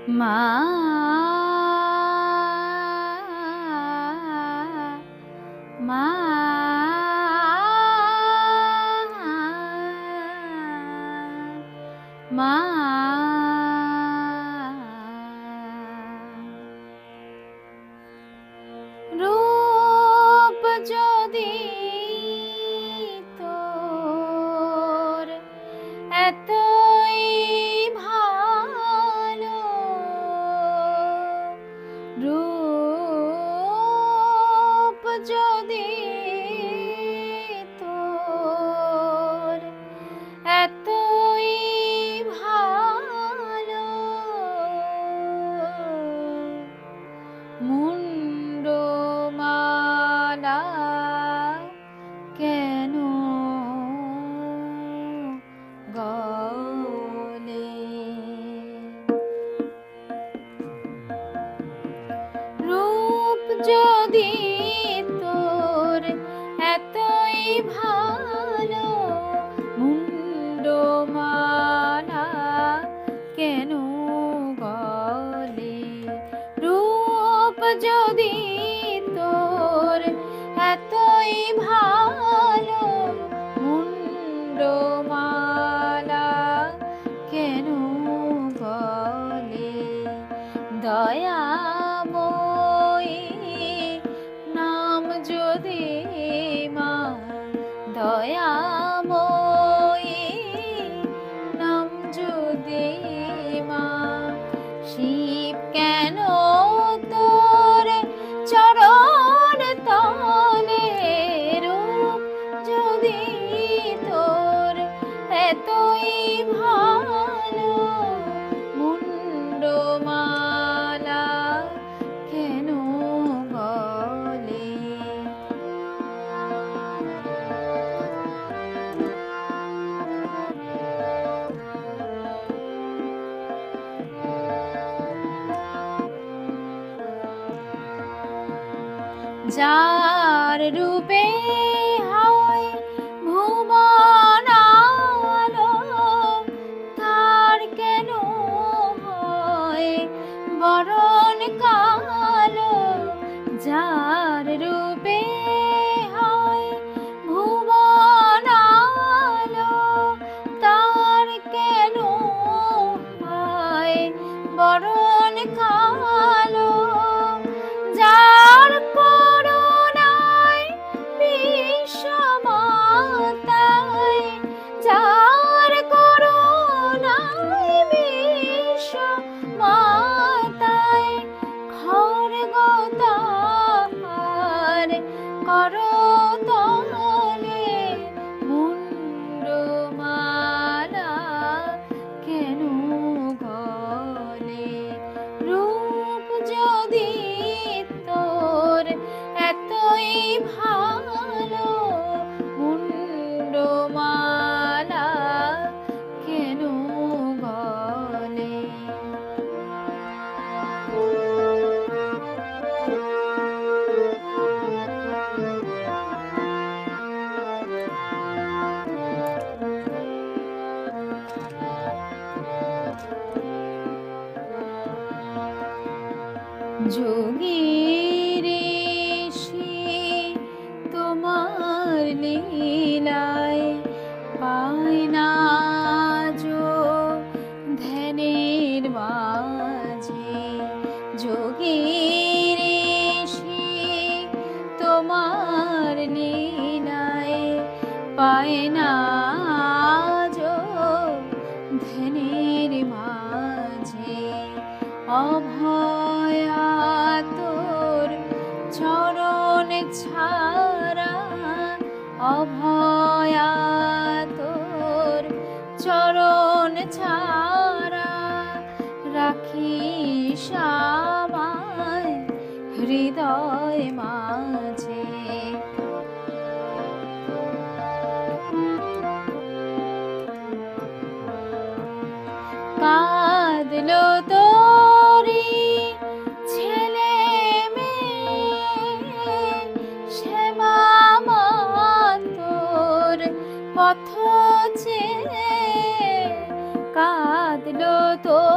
মা মা মা রূপ যদি তোর এতই ভালো, রূপ যদি তোর এতই ভালো, মুন্ডমালা কেন গলে? রূপ যদি তোর এতই ভালো, মুন্ডমালা কেন গলে? রূপ যদি তোর এতই ভালো, মুন্ডমালা কেন গলে? দয়াময়ী নাম যদি মা, দয়াময়ী নাম যদি মা, শিব কেন তোর চরণ তলে? রূপ যদি তোর এতই ভালো, মুন্ডমালা কেন গলে? যার রূপে হয় ভুবন আলো, তার কেন হয় বরণ কালো? যার রূপে হয় ভুবন আলো, তার কেন হয় বরণ কালো? যার করুণায় বিশ্বমাতায়, যার করুণায় বিশ্বমাতায় খড়গতাহার করতলে, মুন্ডমালা কেন গলে? রূপ যদি তোর এতই ভালো, মুন্ডমালা কেন গলে? যোগীর ঋষি তোমার লীলায় পায় না যো ধ্যানের মাঝে। যোগীর ঋষি তোমার লীলায় পায় না যো ধ্যানের মাঝে। অভয়া তোর চরণ ছাড়া, অভয়া তোর চরণ ছাড়া, রাখিস আমায় হৃদয় মাঝে। কাঁদলো তোরি ছেলে মেয়ে, শ্যামা মা তোর পথ চেয়ে। কাঁদলো তোর